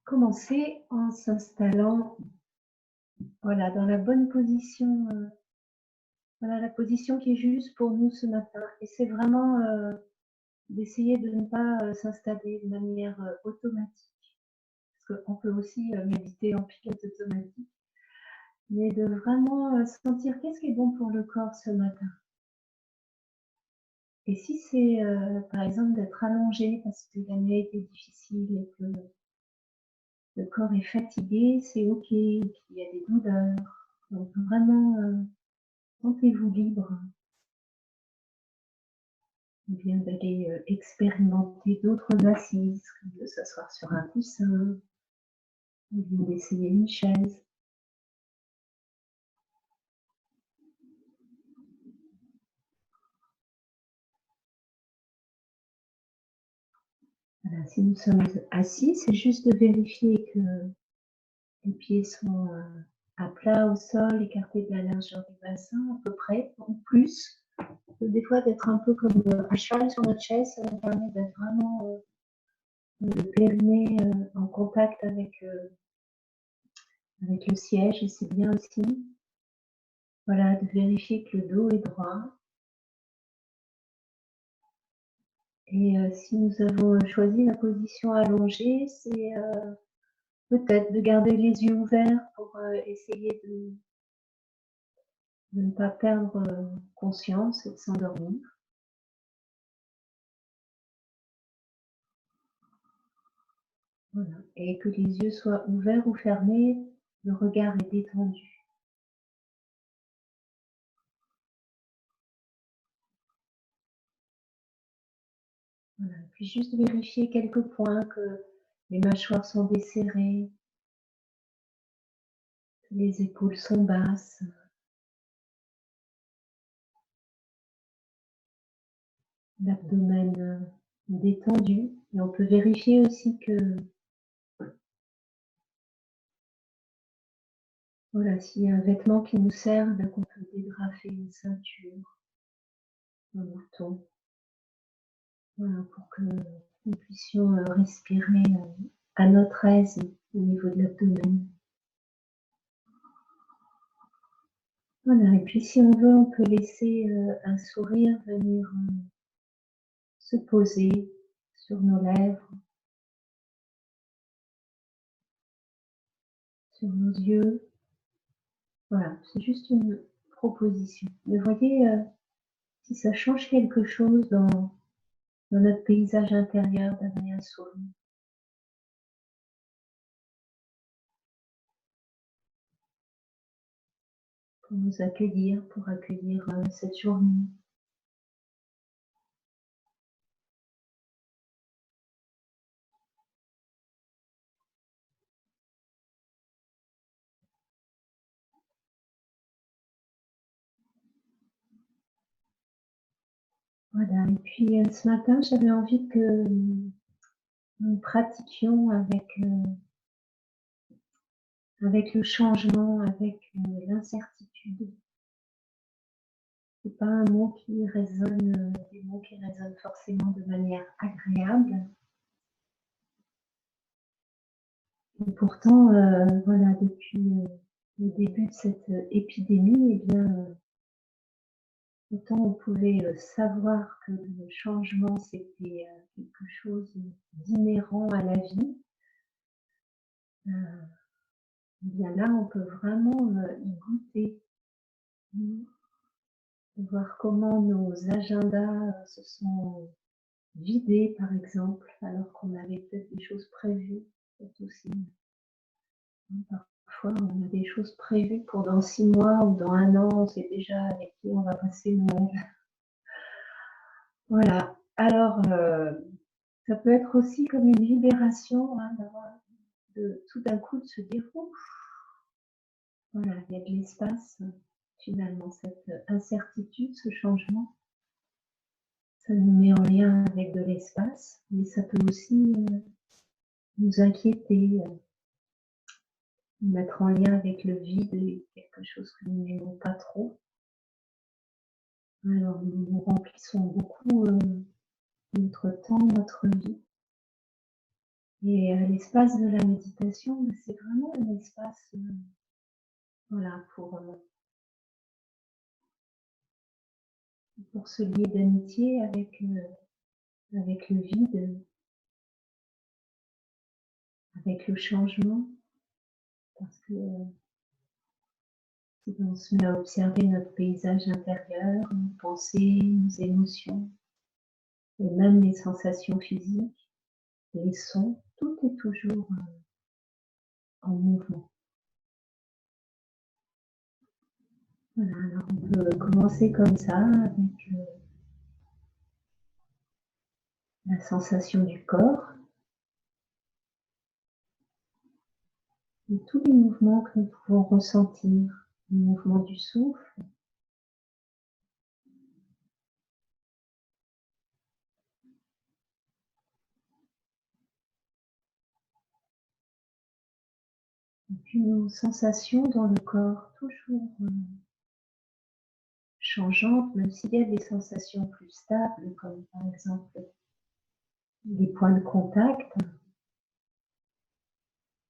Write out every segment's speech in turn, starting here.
commencer en s'installant, voilà, dans la bonne position, voilà, la position qui est juste pour nous ce matin et c'est vraiment, d'essayer de ne pas, s'installer de manière, automatique. Parce qu'on peut aussi, méditer en pilote automatique, mais de vraiment, sentir qu'est-ce qui est bon pour le corps ce matin. Et si c'est, par exemple d'être allongé parce que la nuit a été difficile et que le corps est fatigué, c'est OK, qu'il y a des douleurs. Donc vraiment, sentez-vous libre, ou bien d'aller, expérimenter d'autres assises, comme de s'asseoir sur un coussin, ou bien d'essayer une chaise. Voilà, si nous sommes assis, c'est juste de vérifier que les pieds sont, à plat au sol, écartés de la largeur du bassin à peu près, ou plus. Des fois d'être un peu comme, à cheval sur notre chaise, ça nous permet d'être vraiment, le périnée, en contact avec le siège et c'est bien aussi. Voilà, de vérifier que le dos est droit et si nous avons choisi la position allongée, c'est, peut-être de garder les yeux ouverts pour, essayer de ne pas perdre, conscience et de s'endormir. Voilà, et que les yeux soient ouverts ou fermés, le regard est détendu. Voilà, puis juste vérifier quelques points, que les mâchoires sont desserrées, que les épaules sont basses, l'abdomen, détendu. Et on peut vérifier aussi que, voilà, s'il y a un vêtement qui nous serre, ben, qu'on peut dégrafer une ceinture, un bouton, voilà, pour que nous puissions, respirer, à notre aise au niveau de l'abdomen. Voilà, et puis si on veut, on peut laisser, un sourire venir, se poser sur nos lèvres, sur nos yeux. Voilà, c'est juste une proposition. Mais voyez, si ça change quelque chose dans notre paysage intérieur d'amener un sourire. Pour nous accueillir, pour accueillir, cette journée. Voilà, et puis, ce matin, j'avais envie que, nous pratiquions avec le changement, avec, l'incertitude. C'est pas un mot qui résonne, des mots qui résonnent forcément de manière agréable. Et pourtant, voilà, depuis, le début de cette, épidémie, eh bien, autant on pouvait, savoir que le changement, c'était, quelque chose d'inhérent à la vie, eh bien là, on peut vraiment, y goûter. Mmh. Voir comment nos agendas, se sont vidés, par exemple, alors qu'on avait peut-être des choses prévues. C'est aussi, parfois, on a des choses prévues pour dans 6 mois ou dans 1 an, on sait déjà avec qui on va passer Noël. Voilà. Alors, ça peut être aussi comme une libération, hein, de tout d'un coup de se dire: «Ouf, voilà, il y a de l'espace, finalement, cette incertitude, ce changement, ça nous met en lien avec de l'espace, mais ça peut aussi, nous inquiéter, nous mettre en lien avec le vide et quelque chose que nous n'aimons pas trop. Alors nous remplissons beaucoup, notre temps, notre vie Et l'espace de la méditation, c'est vraiment un espace voilà, pour se lier d'amitié avec le vide, avec le changement. Parce que si on se met à observer notre paysage intérieur, nos pensées, nos émotions, et même les sensations physiques, les sons, tout est toujours en mouvement. Voilà, alors on peut commencer comme ça avec la sensation du corps et tous les mouvements que nous pouvons ressentir, le mouvement du souffle, et puis nos sensations dans le corps, toujours changeantes, même s'il y a des sensations plus stables, comme par exemple les points de contact.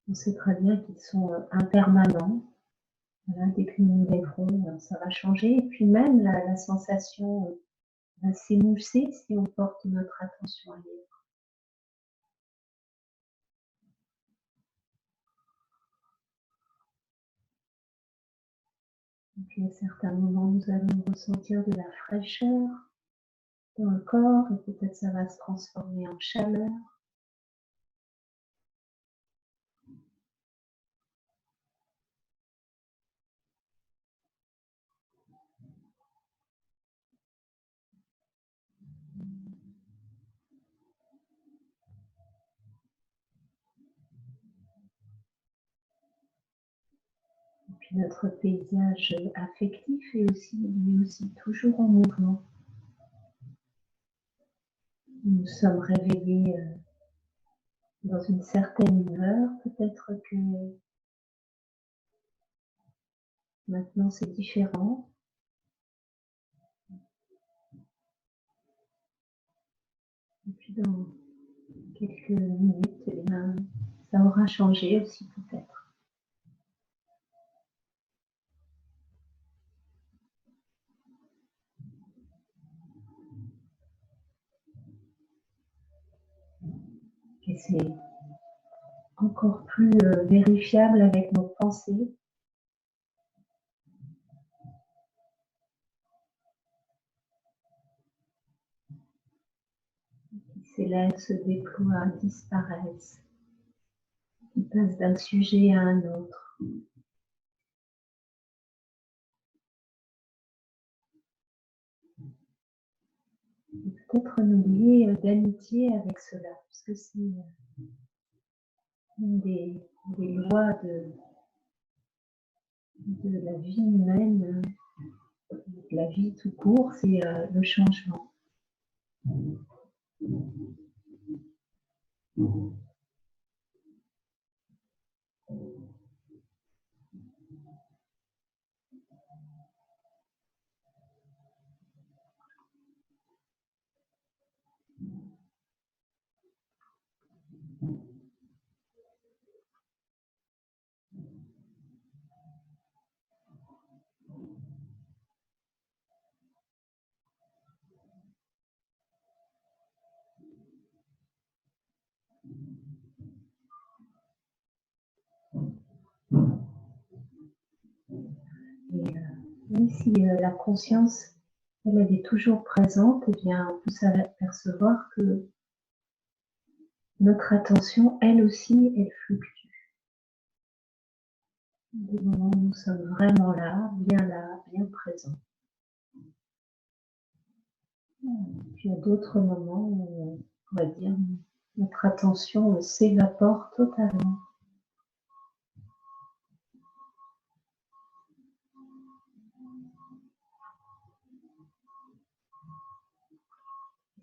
On sait très bien qu'ils sont impermanents. Voilà, dès que nous nous lèverons, ça va changer. Et puis même la sensation va s'émousser si on porte notre attention ailleurs. Et puis à certains moments, nous allons ressentir de la fraîcheur dans le corps et peut-être ça va se transformer en chaleur. Et puis notre paysage affectif est aussi, lui aussi, toujours en mouvement. Nous sommes réveillés dans une certaine humeur, peut-être que maintenant c'est différent. Et puis dans quelques minutes, eh bien, ça aura changé aussi peut-être. Et c'est encore plus vérifiable avec nos pensées. Qui s'élèvent, se déploient, disparaissent, qui passent d'un sujet à un autre. Peut-être nous lier d'amitié avec cela, parce que c'est une des lois de la vie humaine, de la vie tout court, c'est le changement. Et même si la conscience, elle est toujours présente, eh bien, on peut s'apercevoir que notre attention, elle aussi, elle fluctue. Des moments où nous sommes vraiment là, bien présents. Puis il y a d'autres moments où, on va dire, notre attention s'évapore totalement.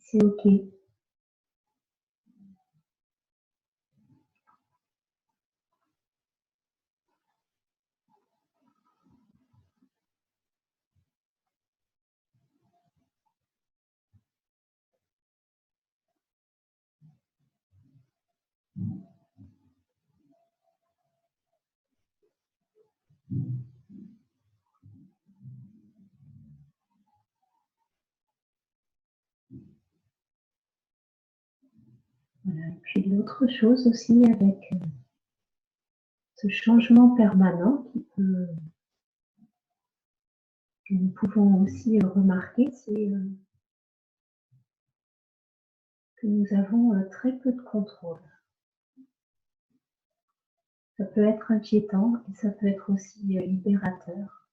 C'est OK. Voilà. Et puis l'autre chose aussi avec ce changement permanent que nous pouvons aussi remarquer, c'est que nous avons très peu de contrôle. Ça peut être inquiétant et ça peut être aussi libérateur.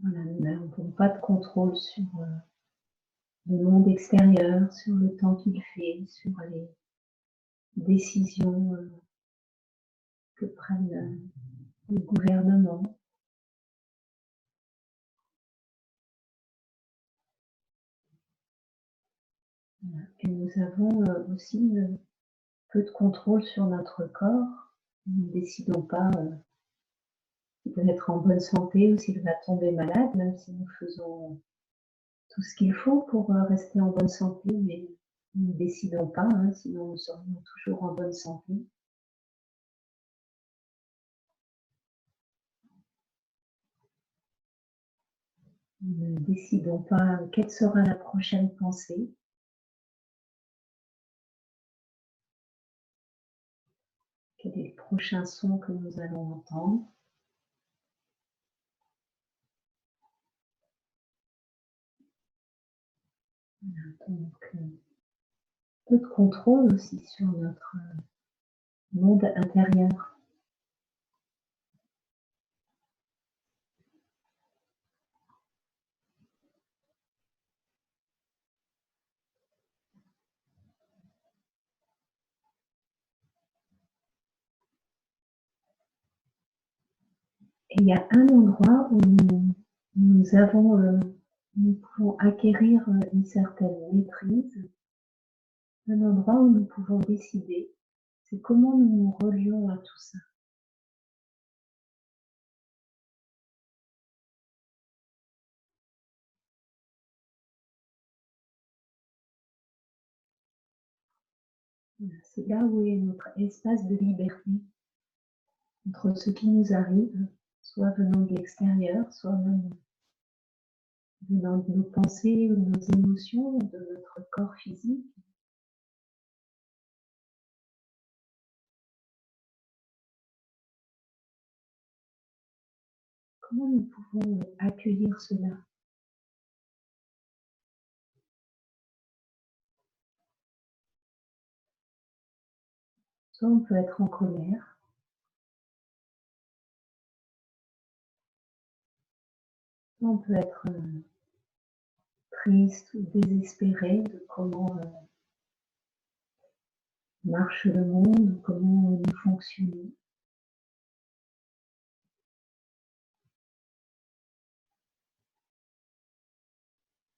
Voilà, nous n'avons pas de contrôle sur le monde extérieur, sur le temps qu'il fait, sur les décisions que prennent les gouvernements. Voilà. Et nous avons aussi peu de contrôle sur notre corps. Nous ne décidons pas s'il va être en bonne santé ou s'il va tomber malade, même si nous faisons tout ce qu'il faut pour rester en bonne santé, mais nous ne décidons pas, hein, sinon nous serions toujours en bonne santé. Nous ne décidons pas quelle sera la prochaine pensée. Quel est le prochain son que nous allons entendre. Donc, peu de contrôle aussi sur notre monde intérieur. Et il y a un endroit où nous pouvons acquérir une certaine maîtrise, un endroit où nous pouvons décider, c'est comment nous nous relions à tout ça. Voilà, c'est là où est notre espace de liberté, entre ce qui nous arrive, soit venant de l'extérieur, soit même venant de nos pensées ou de nos émotions, de notre corps physique. Comment nous pouvons accueillir cela? Soit on peut être en colère, soit on peut être triste ou désespéré de comment marche le monde, comment nous fonctionnons.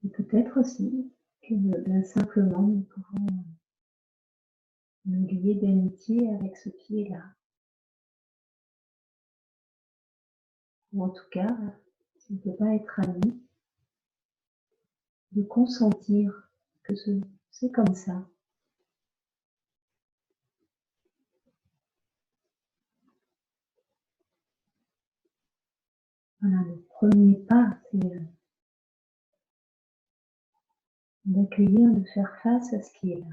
Et peut-être aussi que simplement nous pouvons nous lier d'amitié avec ce qui est là. Ou en tout cas, si on ne peut pas être amis, de consentir que c'est comme ça. Voilà, le premier pas, c'est d'accueillir, de faire face à ce qui est là.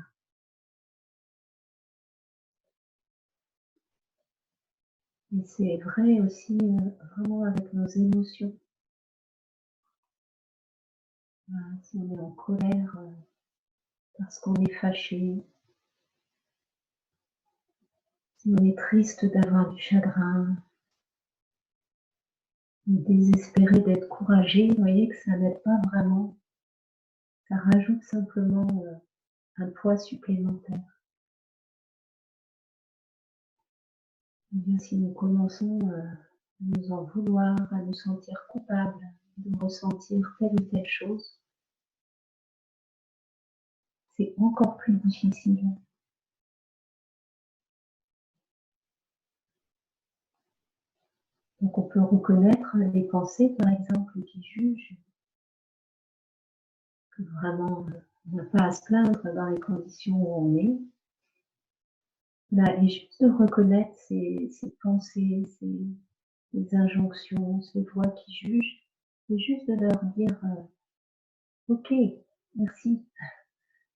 Et c'est vrai aussi vraiment avec nos émotions. Voilà, si on est en colère parce qu'on est fâché, si on est triste d'avoir du chagrin, désespéré d'être courageux, vous voyez que ça n'aide pas vraiment. Ça rajoute simplement un poids supplémentaire. Et bien, si nous commençons à nous en vouloir, à nous sentir coupables de ressentir telle ou telle chose, c'est encore plus difficile. Donc on peut reconnaître les pensées, par exemple, qui jugent, que vraiment On n'a pas à se plaindre dans les conditions où on est. Là, et juste de reconnaître ces pensées, ces injonctions, ces voix qui jugent, et juste de leur dire ok, merci,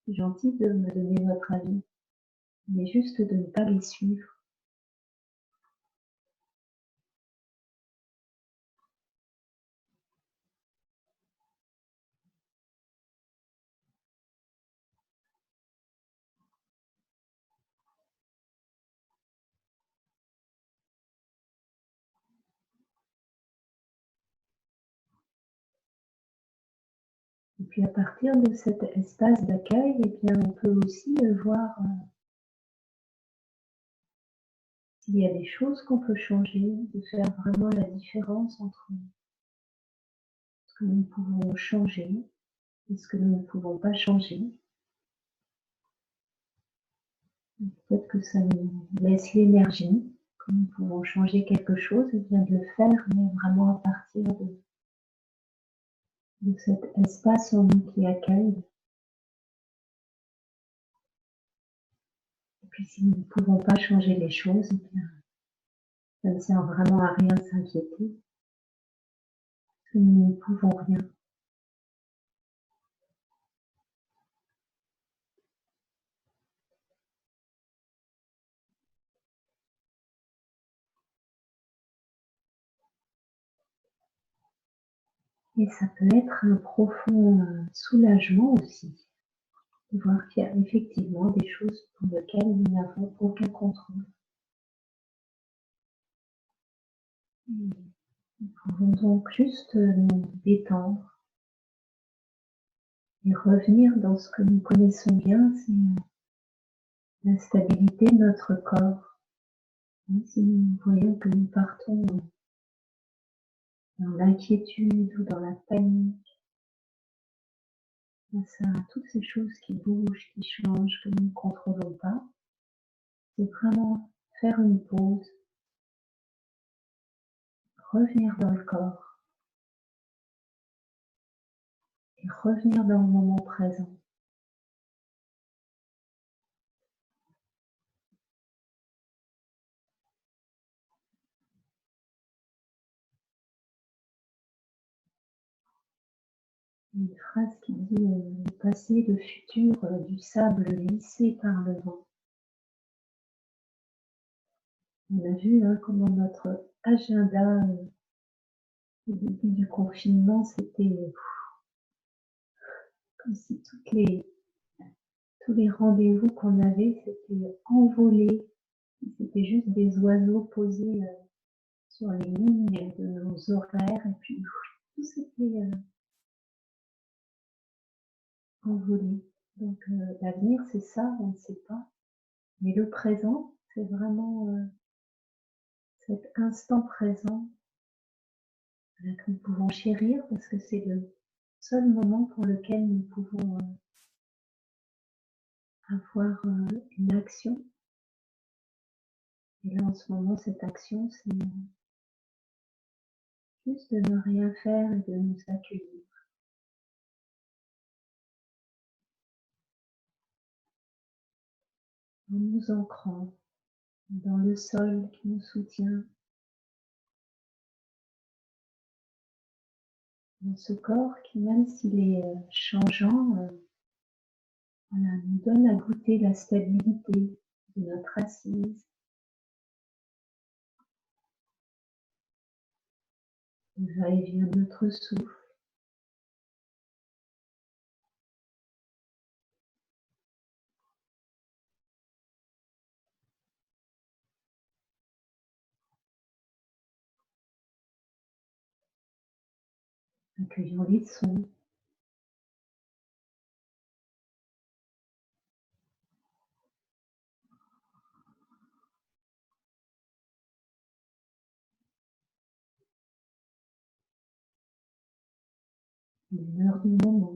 c'est gentil de me donner votre avis, mais juste de ne pas les suivre. Et puis à partir de cet espace d'accueil, eh bien, on peut aussi voir s'il y a des choses qu'on peut changer, de faire vraiment la différence entre ce que nous pouvons changer et ce que nous ne pouvons pas changer. Peut-être que ça nous laisse l'énergie, que nous pouvons changer quelque chose, et bien de le faire, mais vraiment à partir de cet espace en nous qui accueille. Et puis si nous ne pouvons pas changer les choses, eh bien, ça ne sert vraiment à rien de s'inquiéter, parce que nous ne pouvons rien. Et ça peut être un profond soulagement aussi, de voir qu'il y a effectivement des choses pour lesquelles nous n'avons aucun contrôle. Nous pouvons donc juste nous détendre et revenir dans ce que nous connaissons bien, c'est la stabilité de notre corps. Si nous voyons que nous partons dans l'inquiétude ou dans la panique, face à toutes ces choses qui bougent, qui changent, que nous ne contrôlons pas, c'est vraiment faire une pause, revenir dans le corps et revenir dans le moment présent. Une phrase qui dit le passé, le futur, du sable lissé par le vent. On a vu comment notre agenda au début du confinement, c'était comme si tous les rendez-vous qu'on avait s'étaient envolés. C'était juste des oiseaux posés sur les lignes de nos horaires et puis tout s'était envolé. Donc l'avenir, c'est ça, on ne sait pas. Mais le présent, c'est vraiment cet instant présent que nous pouvons chérir parce que c'est le seul moment pour lequel nous pouvons avoir une action. Et là, en ce moment, cette action, c'est juste de ne rien faire et de nous accueillir. En nous ancrant dans le sol qui nous soutient, dans ce corps qui, même s'il est changeant, voilà, nous donne à goûter la stabilité de notre assise, le va-et-vient de notre souffle. Accueillons les sons, l'humeur du moment.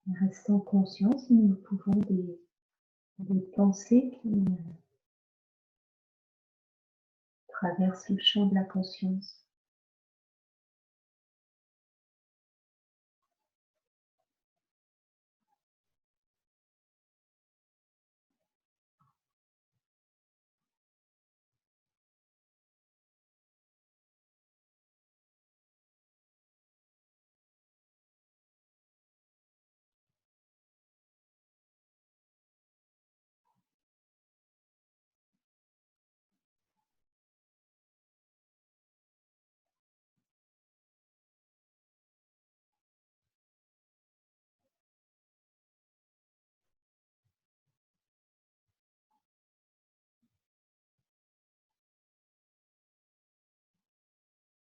Et restons conscients si nous pouvons des pensées traverse le champ de la conscience.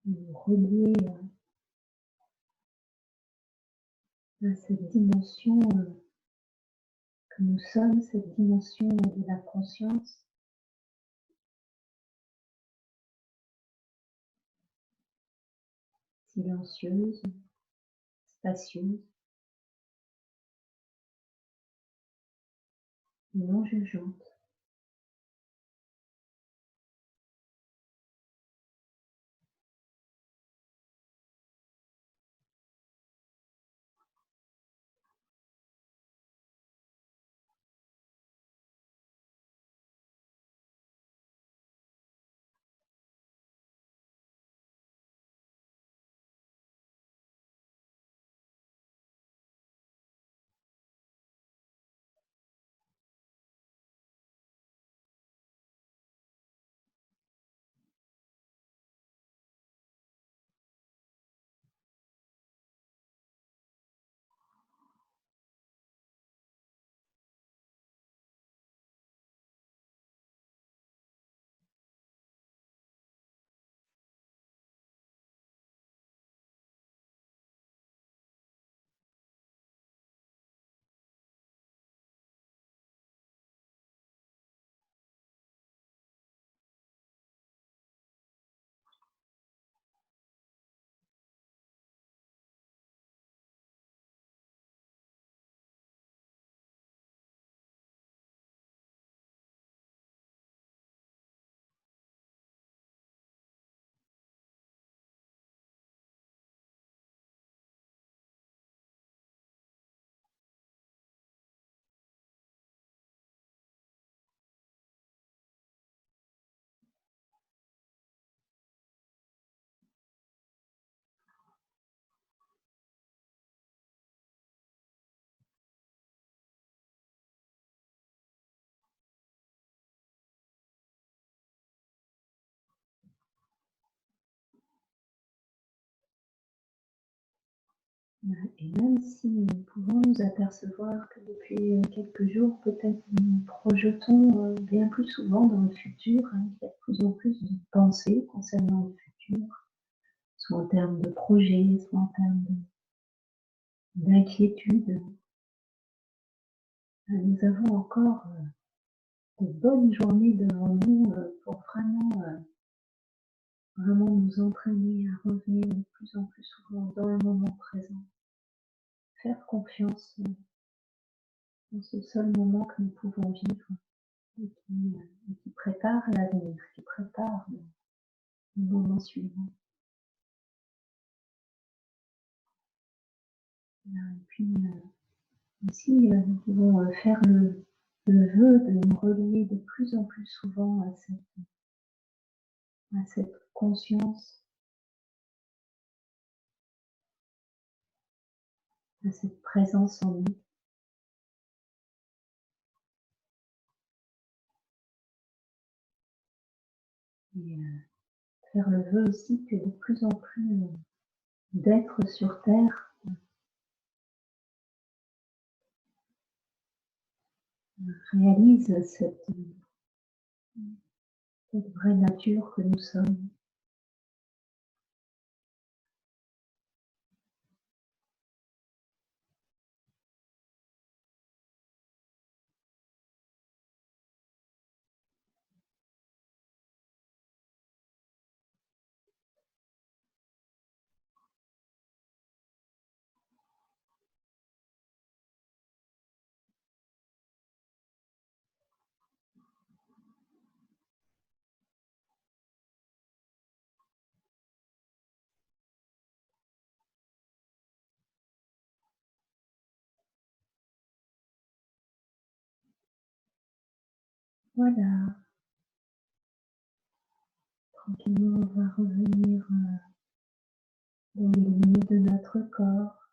Nous relier à cette dimension que nous sommes, cette dimension de la conscience, silencieuse, spacieuse, et non jugeante. Et même si nous pouvons nous apercevoir que depuis quelques jours, peut-être nous projetons bien plus souvent dans le futur, il y a de plus en plus de pensées concernant le futur, soit en termes de projets, soit en termes d'inquiétude. Nous avons encore de bonnes journées devant nous pour vraiment nous entraîner à revenir de plus en plus souvent dans le moment présent. Faire confiance dans ce seul moment que nous pouvons vivre et qui prépare l'avenir, qui prépare le moment suivant. Et puis aussi, nous pouvons faire le vœu de nous relier de plus en plus souvent à cette conscience, à cette présence en nous. Et faire le vœu aussi que de plus en plus d'êtres sur Terre réalisent cette vraie nature que nous sommes. Voilà. Tranquillement, on va revenir dans les limites de notre corps.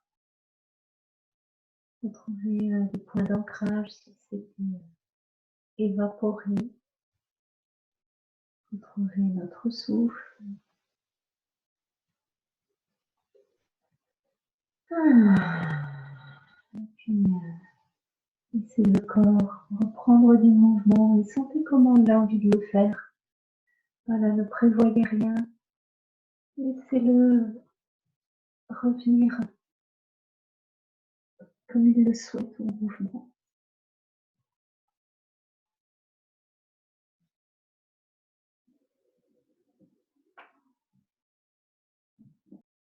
Retrouver des points d'ancrage si c'était évaporé. Retrouver notre souffle. Et puis, laissez le corps reprendre du mouvement et sentez comment il a envie de le faire. Voilà, ne prévoyez rien. Laissez-le revenir comme il le souhaite au mouvement.